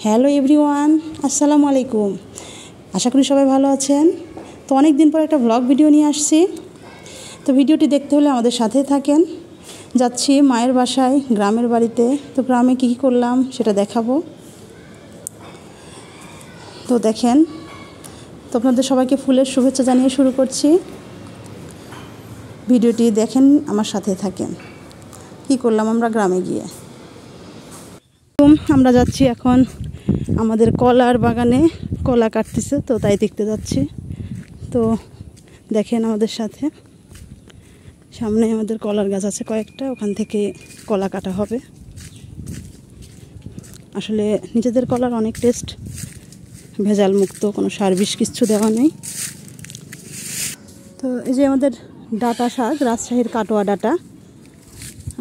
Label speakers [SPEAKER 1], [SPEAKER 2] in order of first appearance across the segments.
[SPEAKER 1] Hello everyone, আসসালামু আলাইকুম। আশা করি সবাই ভালো আছেন। তো অনেক দিন পর একটা ভ্লগ ভিডিও নিয়ে আসছি। তো ভিডিওটি দেখতে হলে আমাদের সাথেই থাকেন। যাচ্ছি মায়ের বাসায়, গ্রামের বাড়িতে। তো গ্রামে কী কী করলাম সেটা দেখাবো। তো দেখেন, তো আপনাদের সবাইকে ফুলের শুভেচ্ছা জানিয়ে শুরু করছি। ভিডিওটি দেখেন, আমার সাথে থাকেন। কী করলাম আমরা গ্রামে গিয়ে। আমরা যাচ্ছি এখন আমাদের কলার বাগানে, কলা কাটতেছে, তো তাই দেখতে যাচ্ছি। তো দেখেন আমাদের সাথে, সামনে আমাদের কলার গাছ আছে কয়েকটা, ওখান থেকে কলা কাটা হবে। আসলে নিজেদের কলার অনেক টেস্ট, ভেজাল মুক্ত, কোনো সার বিষ কিছু দেওয়া নেই। তো এই যে আমাদের ডাটা শাক, রাজশাহীর কাটোয়া ডাটা,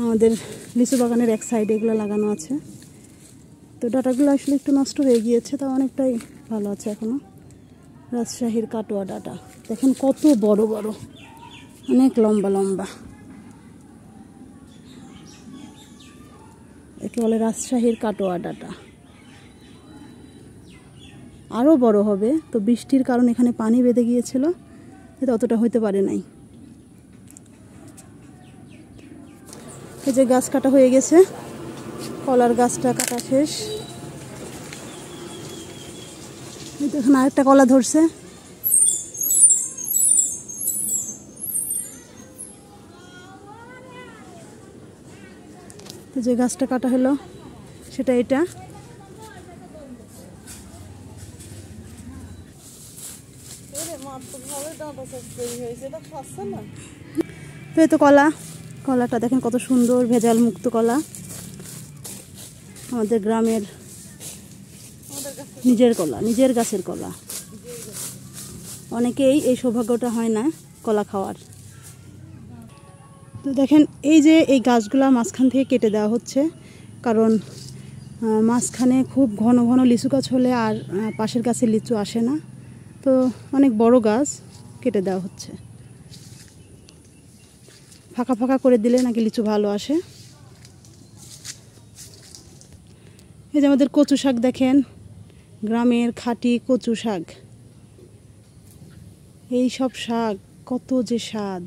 [SPEAKER 1] আমাদের লিচু বাগানের এক সাইডে এগুলো লাগানো আছে। তো ডাটাগুলো আসলে একটু নষ্ট হয়ে গিয়েছে, তা অনেকটাই ভালো আছে এখনও। রাজশাহীর কাটোয়া ডাটা দেখেন কত বড় বড়, অনেক লম্বা লম্বা। একে বলে রাজশাহীর কাটোয়া ডাটা। আরও বড় হবে, তো বৃষ্টির কারণে এখানে পানি বেঁধে গিয়েছিল, এটা অতটা হইতে পারে নাই। এই যে গাছ কাটা হয়ে গেছে, কলার গাছটা কাটা শেষ। দেখুন আরেকটা কলা ধরছে। যে গাছটা কাটা হলো সেটা এটা। তো এই তো কলাটা দেখেন কত সুন্দর, ভেজাল মুক্ত কলা, আমাদের গ্রামের নিজের কলা, নিজের গাছের কলা। অনেকেই এই সৌভাগ্যটা হয় না কলা খাওয়ার। তো দেখেন এই যে এই গাছগুলা মাঝখান থেকে কেটে দেওয়া হচ্ছে, কারণ মাঝখানে খুব ঘন ঘন লিচু গাছ হলে আর পাশের গাছে লিচু আসে না। তো অনেক বড় গাছ কেটে দেওয়া হচ্ছে, ফাঁকা ফাঁকা করে দিলে নাকি লিচু ভালো আসে। এই যে আমাদের কচু শাক দেখেন, গ্রামের খাঁটি কচু শাক। এই সব শাক কত যে স্বাদ।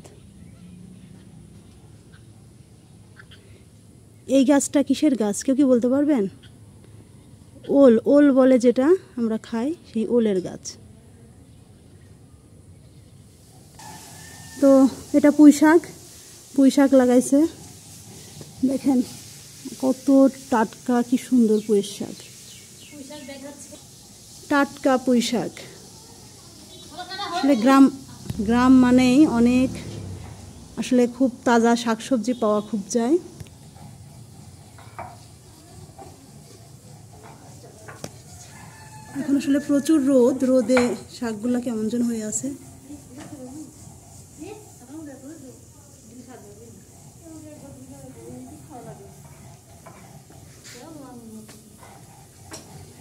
[SPEAKER 1] এই গাছটা কিসের গাছ কেউ কি বলতে পারবেন? ওল বলে যেটা আমরা খাই, সেই ওলের গাছ। তো এটা পুঁই শাক লাগাইছে, দেখেন কত টাটকা, কি সুন্দর পুঁই শাক, টাটকা পুঁই শাক। আসলে গ্রাম মানেই অনেক, আসলে খুব তাজা শাকসবজি পাওয়া খুব যায়। এখন আসলে প্রচুর রোদে শাকগুলা কেমন যেন হয়ে আছে।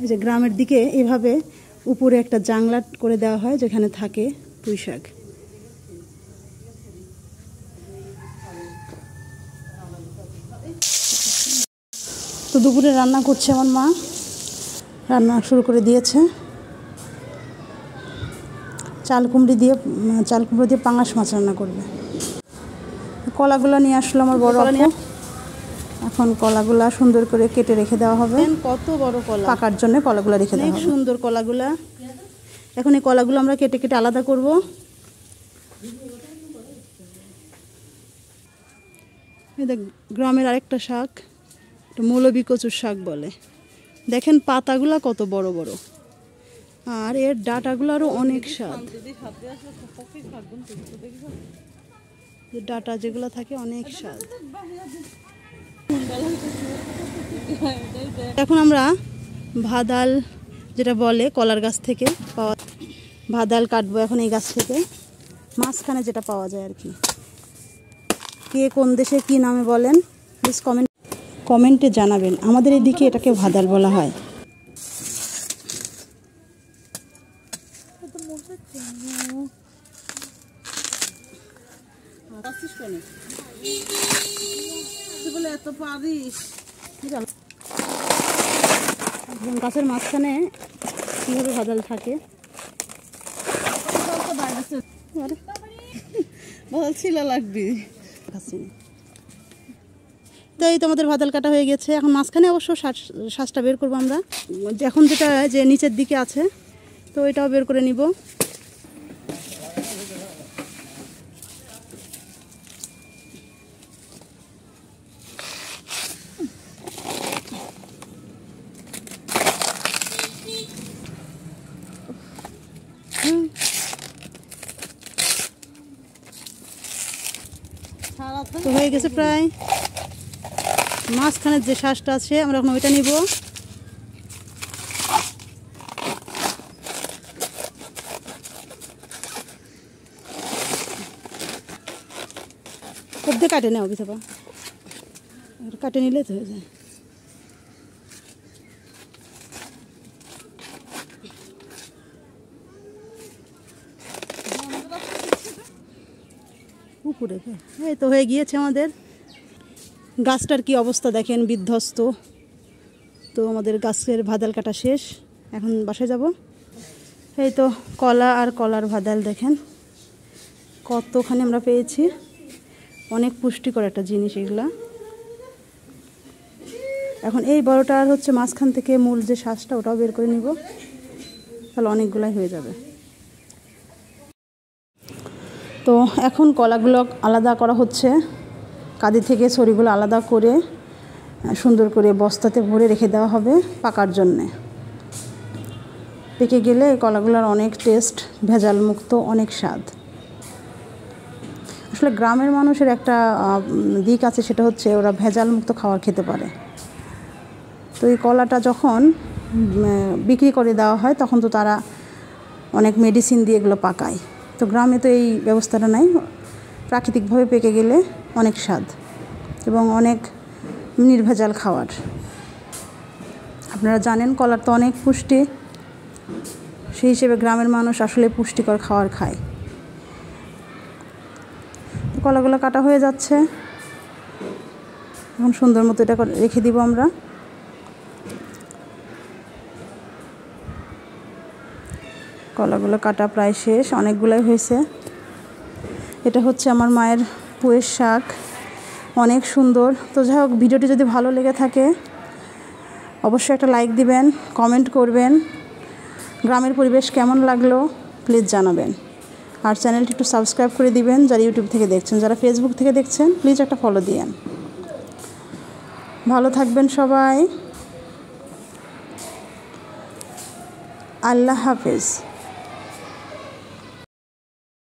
[SPEAKER 1] এই যে গ্রামের দিকে এভাবে উপরে একটা জাংলা করে দেওয়া হয়, যেখানে থাকে পুঁই শাক। তো দুপুরে রান্না করছে আমার মা, রান্না শুরু করে দিয়েছে। চাল কুমড়ো দিয়ে পাঙাশ মাছ রান্না করবে। কলাগুলো নিয়ে আসলো আমার বড় আপু। এখন কলাগুলা সুন্দর করে কেটে রেখে দেওয়া হবে। কত বড় কলা, পাকার জন্য কলাগুলা রেখে দেওয়া হবে। সুন্দর কলাগুলা, এখন এই কলাগুলো আমরা কেটে কেটে আলাদা করব। এই দেখ গ্রামের আরেকটা শাক, মৌলবী কচুর শাক বলে। দেখেন পাতাগুলা কত বড় বড়, আর এর ডাটাগুলো আরো অনেক স্বাদ। ডাটা যেগুলো থাকে অনেক স্বাদ। এখন আমরা ভাদাল যেটা বলে কলার গাছ থেকে পাওয়া, ভাদাল কাটবো এখন এই গাছ থেকে, মাঝখানে যেটা পাওয়া যায় আর কি। কে কোন দেশে কি নামে বলেন প্লিজ কমেন্টে জানাবেন। আমাদের এদিকে এটাকে ভাদাল বলা হয়। এবং গাছের মাঝখানে কীভাবে ভাজাল থাকে ছিল লাগবে। তো এই তোমাদের ভাজাল কাটা হয়ে গেছে। এখন মাঝখানে অবশ্য শ্বাসটা বের করবো আমরা, এখন যেটা যে নিচের দিকে আছে তো এটাও বের করে নিব। তো হয়ে গেছে প্রায়। মাঝখানের যে শ্বাসটা আছে আমরা এখন ওইটা নিব। কবদে কাটে নেও বিথা কাটে নিলে তো হয়ে যায়। উপরে এই তো হয়ে গিয়েছে আমাদের। গাছটার কি অবস্থা দেখেন, বিধ্বস্ত। তো আমাদের গাছের ভাদাল কাটা শেষ, এখন বাসায় যাব। এই তো কলা আর কলার ভাদাল দেখেন কতখানি আমরা পেয়েছি। অনেক পুষ্টিকর একটা জিনিস এগুলা। এখন এই বড়টার হচ্ছে মাঝখান থেকে মূল যে শ্বাসটা ওটাও বের করে নিব, তাহলে অনেকগুলাই হয়ে যাবে। তো এখন কলাগুলো আলাদা করা হচ্ছে, কাঁদি থেকে ছড়িগুলো আলাদা করে সুন্দর করে বস্তাতে ভরে রেখে দেওয়া হবে পাকার জন্যে। পেকে গেলে এই কলাগুলোর অনেক টেস্ট, ভেজাল মুক্ত, অনেক স্বাদ। আসলে গ্রামের মানুষের একটা দিক আছে, সেটা হচ্ছে ওরা ভেজাল মুক্ত খাবার খেতে পারে। তো এই কলাটা যখন বিক্রি করে দেওয়া হয় তখন তো তারা অনেক মেডিসিন দিয়ে এগুলো পাকায়। তো গ্রামে তো এই ব্যবস্থাটা নাই, প্রাকৃতিকভাবে পেকে গেলে অনেক স্বাদ এবং অনেক নির্ভেজাল খাবার। আপনারা জানেন কলার তো অনেক পুষ্টি, সেই হিসেবে গ্রামের মানুষ আসলে পুষ্টিকর খাবার খায়। কলাগুলো কাটা হয়ে যাচ্ছে, এখন সুন্দর মতো এটা রেখে দিব আমরা। কলাগুলো কাটা প্রায় শেষ, অনেকগুলাই হয়েছে। এটা হচ্ছে আমার মায়ের পুঁইয়ের শাক, অনেক সুন্দর। তো যাই হোক, ভিডিওটি যদি ভালো লেগে থাকে অবশ্যই একটা লাইক দিবেন, কমেন্ট করবেন, গ্রামের পরিবেশ কেমন লাগলো প্লিজ জানাবেন। আর চ্যানেলটি একটু সাবস্ক্রাইব করে দিবেন যারা ইউটিউব থেকে দেখছেন। যারা ফেসবুক থেকে দেখছেন প্লিজ একটা ফলো দিয়েন। ভালো থাকবেন সবাই, আল্লাহ হাফেজ।